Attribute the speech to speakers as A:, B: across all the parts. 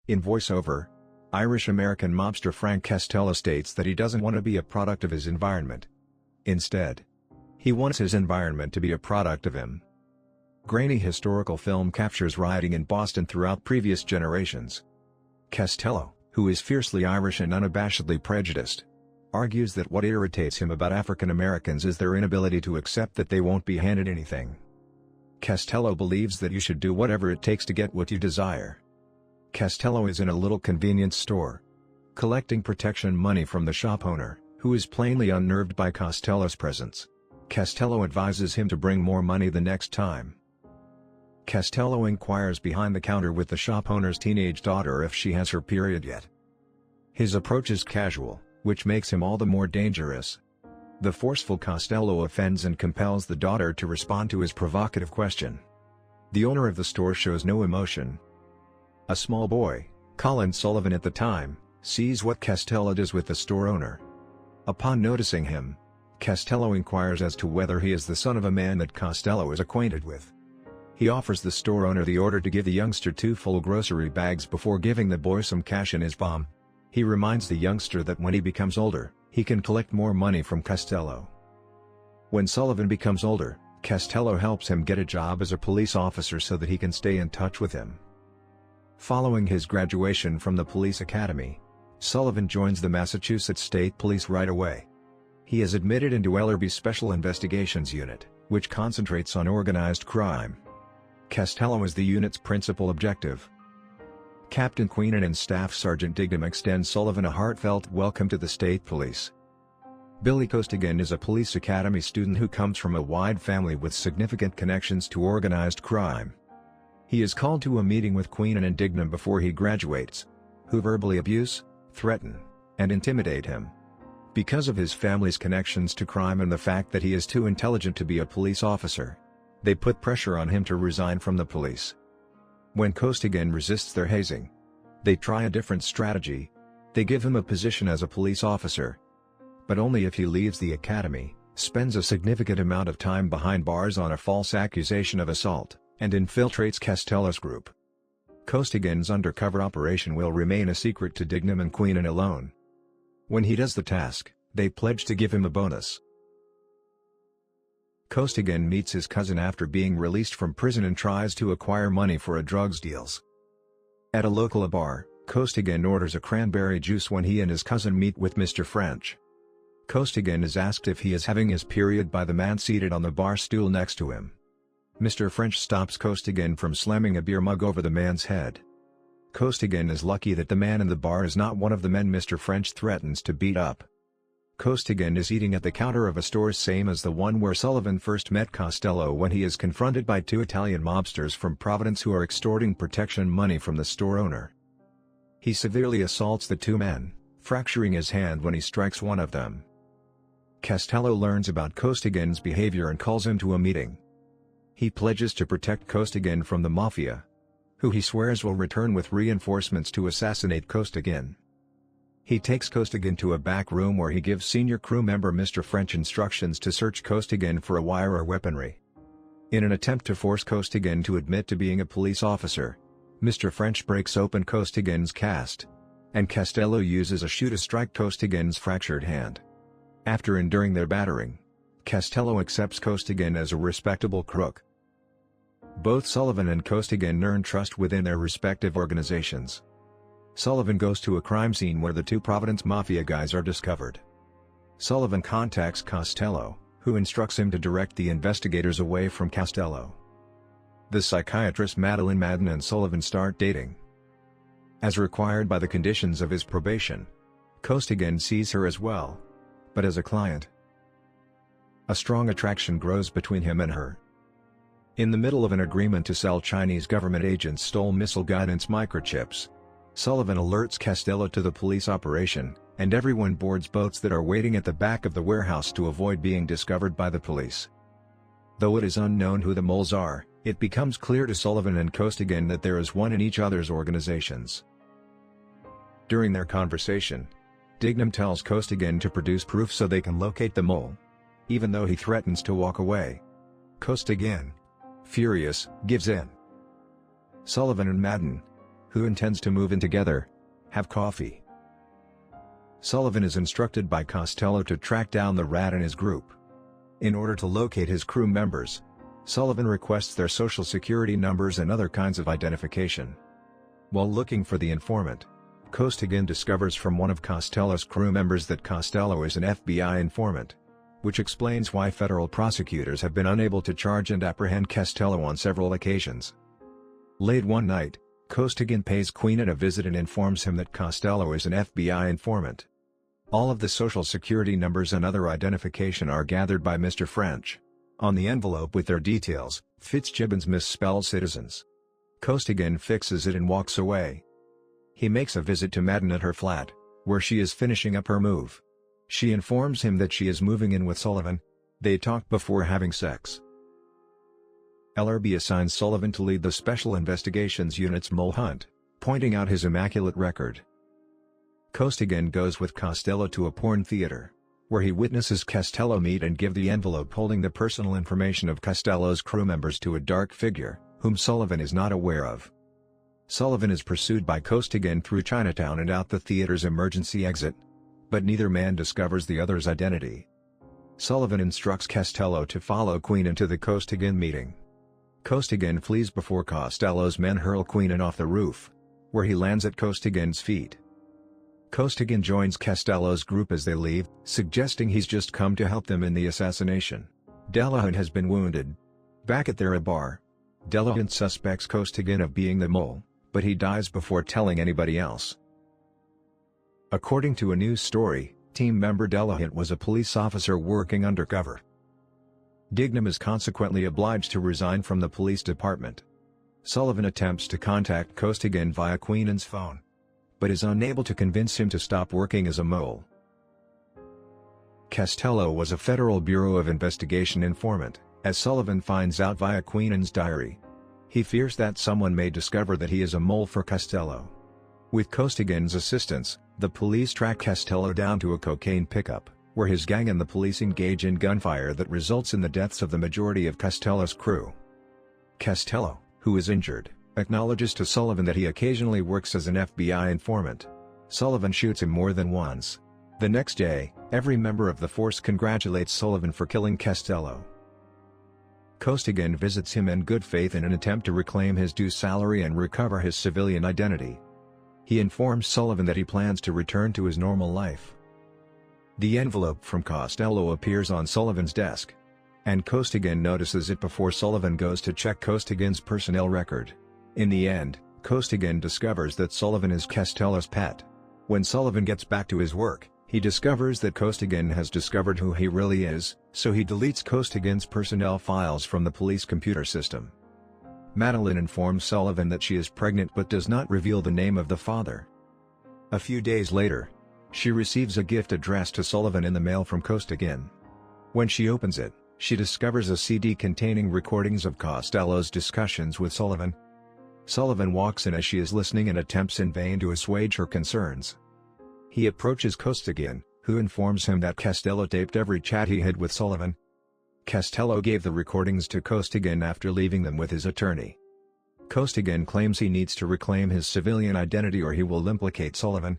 A: In voiceover, Irish-American mobster Frank Costello states that he doesn't want to be a product of his environment. Instead, he wants his environment to be a product of him. Grainy historical film captures rioting in Boston throughout previous generations. Costello, who is fiercely Irish and unabashedly prejudiced, argues that what irritates him about African Americans is their inability to accept that they won't be handed anything. Costello believes that you should do whatever it takes to get what you desire. Costello is in a little convenience store, collecting protection money from the shop owner, who is plainly unnerved by Costello's presence. Costello advises him to bring more money the next time. Costello inquires behind the counter with the shop owner's teenage daughter if she has her period yet. His approach is casual, which makes him all the more dangerous. The forceful Costello offends and compels the daughter to respond to his provocative question. The owner of the store shows no emotion. A small boy, Colin Sullivan at the time, sees what Costello does with the store owner. Upon noticing him, Costello inquires as to whether he is the son of a man that Costello is acquainted with. He offers the store owner the order to give the youngster 2 full grocery bags before giving the boy some cash in his palm. He reminds the youngster that when he becomes older, he can collect more money from Costello. When Sullivan becomes older, Costello helps him get a job as a police officer so that he can stay in touch with him. Following his graduation from the police academy, Sullivan joins the Massachusetts State Police right away. He is admitted into Ellerby's Special Investigations Unit, which concentrates on organized crime. Costello is the unit's principal objective. Captain Queenan and Staff Sergeant Dignam extend Sullivan a heartfelt welcome to the state police. Billy Costigan is a police academy student who comes from a wide family with significant connections to organized crime. He is called to a meeting with Queenan and Dignam before he graduates, who verbally abuse, threaten, and intimidate him. Because of his family's connections to crime and the fact that he is too intelligent to be a police officer, they put pressure on him to resign from the police. When Costigan resists their hazing, they try a different strategy. They give him a position as a police officer, but only if he leaves the academy, spends a significant amount of time behind bars on a false accusation of assault, and infiltrates Costello's group. Costigan's undercover operation will remain a secret to Dignam and Queenan alone. When he does the task, they pledge to give him a bonus. Costigan meets his cousin after being released from prison and tries to acquire money for a drugs deals. At a local bar, Costigan orders a cranberry juice when he and his cousin meet with Mr. French. Costigan is asked if he is having his period by the man seated on the bar stool next to him. Mr. French stops Costigan from slamming a beer mug over the man's head. Costigan is lucky that the man in the bar is not one of the men Mr. French threatens to beat up. Costigan is eating at the counter of a store same as the one where Sullivan first met Costello when he is confronted by 2 Italian mobsters from Providence who are extorting protection money from the store owner. He severely assaults the 2 men, fracturing his hand when he strikes one of them. Costello learns about Costigan's behavior and calls him to a meeting. He pledges to protect Costigan from the Mafia, who he swears will return with reinforcements to assassinate Costigan. He takes Costigan to a back room where he gives senior crew member Mr. French instructions to search Costigan for a wire or weaponry. In an attempt to force Costigan to admit to being a police officer, Mr. French breaks open Costigan's cast, and Costello uses a shoe to strike Costigan's fractured hand. After enduring their battering, Costello accepts Costigan as a respectable crook. Both Sullivan and Costigan earn trust within their respective organizations. Sullivan goes to a crime scene where the 2 Providence Mafia guys are discovered. Sullivan contacts Costello, who instructs him to direct the investigators away from Costello. The psychiatrist Madeline Madden and Sullivan start dating. As required by the conditions of his probation, Costigan sees her as well, but as a client. A strong attraction grows between him and her. In the middle of an agreement to sell Chinese government agents stole missile guidance microchips, Sullivan alerts Costello to the police operation, and everyone boards boats that are waiting at the back of the warehouse to avoid being discovered by the police. Though it is unknown who the moles are, it becomes clear to Sullivan and Costigan that there is one in each other's organizations. During their conversation, Dignam tells Costigan to produce proof so they can locate the mole, even though he threatens to walk away. Costigan, furious, gives in. Sullivan and Madden, who intends to move in together. Have coffee. Sullivan is instructed by Costello to track down the rat and his group. In order to locate his crew members, Sullivan requests their social security numbers and other kinds of identification. While looking for the informant, Costigan discovers from one of Costello's crew members that Costello is an FBI informant, which explains why federal prosecutors have been unable to charge and apprehend Costello on several occasions. Late one night, Costigan pays Queenan a visit and informs him that Costello is an FBI informant. All of the social security numbers and other identification are gathered by Mr. French. On the envelope with their details, Fitzgibbons misspells citizens. Costigan fixes it and walks away. He makes a visit to Madden at her flat, where she is finishing up her move. She informs him that she is moving in with Sullivan. They talk before having sex. LRB assigns Sullivan to lead the Special Investigations Unit's mole hunt, pointing out his immaculate record. Costigan goes with Costello to a porn theater, where he witnesses Costello meet and give the envelope holding the personal information of Costello's crew members to a dark figure, whom Sullivan is not aware of. Sullivan is pursued by Costigan through Chinatown and out the theater's emergency exit, but neither man discovers the other's identity. Sullivan instructs Costello to follow Queenan to the Costigan meeting. Costigan flees before Costello's men hurl Queenan off the roof, where he lands at Costigan's feet. Costigan joins Costello's group as they leave, suggesting he's just come to help them in the assassination. Delahunt has been wounded. Back at their bar, Delahunt suspects Costigan of being the mole, but he dies before telling anybody else. According to a news story, team member Delahunt was a police officer working undercover. Dignam is consequently obliged to resign from the police department. Sullivan attempts to contact Costigan via Queenan's phone, but is unable to convince him to stop working as a mole. Costello was a Federal Bureau of Investigation informant, as Sullivan finds out via Queenan's diary. He fears that someone may discover that he is a mole for Costello. With Costigan's assistance, the police track Costello down to a cocaine pickup, where his gang and the police engage in gunfire that results in the deaths of the majority of Costello's crew. Costello, who is injured, acknowledges to Sullivan that he occasionally works as an FBI informant. Sullivan shoots him more than once. The next day, every member of the force congratulates Sullivan for killing Costello. Costigan visits him in good faith in an attempt to reclaim his due salary and recover his civilian identity. He informs Sullivan that he plans to return to his normal life. The envelope from Costello appears on Sullivan's desk, and Costigan notices it before Sullivan goes to check Costigan's personnel record. In the end, Costigan discovers that Sullivan is Costello's pet. When Sullivan gets back to his work, he discovers that Costigan has discovered who he really is, so he deletes Costigan's personnel files from the police computer system. Madeline informs Sullivan that she is pregnant but does not reveal the name of the father. A few days later, she receives a gift addressed to Sullivan in the mail from Costigan. When she opens it, she discovers a CD containing recordings of Costello's discussions with Sullivan. Sullivan walks in as she is listening and attempts in vain to assuage her concerns. He approaches Costigan, who informs him that Costello taped every chat he had with Sullivan. Costello gave the recordings to Costigan after leaving them with his attorney. Costigan claims he needs to reclaim his civilian identity or he will implicate Sullivan.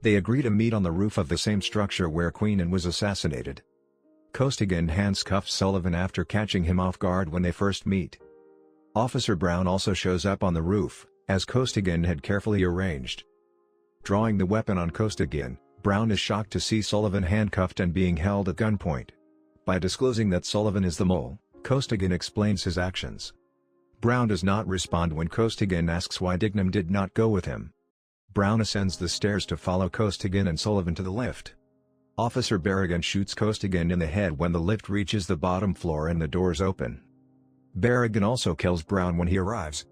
A: They agree to meet on the roof of the same structure where Queenan was assassinated. Costigan handcuffs Sullivan after catching him off guard when they first meet. Officer Brown also shows up on the roof, as Costigan had carefully arranged. Drawing the weapon on Costigan, Brown is shocked to see Sullivan handcuffed and being held at gunpoint. By disclosing that Sullivan is the mole, Costigan explains his actions. Brown does not respond when Costigan asks why Dignam did not go with him. Brown ascends the stairs to follow Costigan and Sullivan to the lift. Officer Berrigan shoots Costigan in the head when the lift reaches the bottom floor and the doors open. Berrigan also kills Brown when he arrives.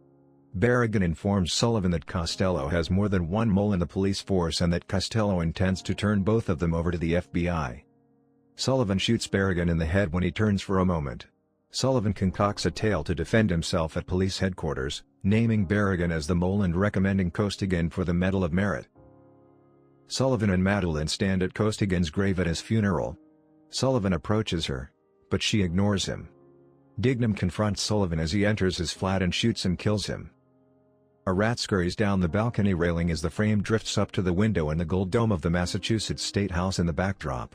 A: Berrigan informs Sullivan that Costello has more than one mole in the police force and that Costello intends to turn both of them over to the FBI. Sullivan shoots Berrigan in the head when he turns for a moment. Sullivan concocts a tale to defend himself at police headquarters, naming Berrigan as the mole and recommending Costigan for the Medal of Merit. Sullivan and Madeline stand at Costigan's grave at his funeral. Sullivan approaches her, but she ignores him. Dignam confronts Sullivan as he enters his flat and shoots and kills him. A rat scurries down the balcony railing as the frame drifts up to the window and the gold dome of the Massachusetts State House in the backdrop.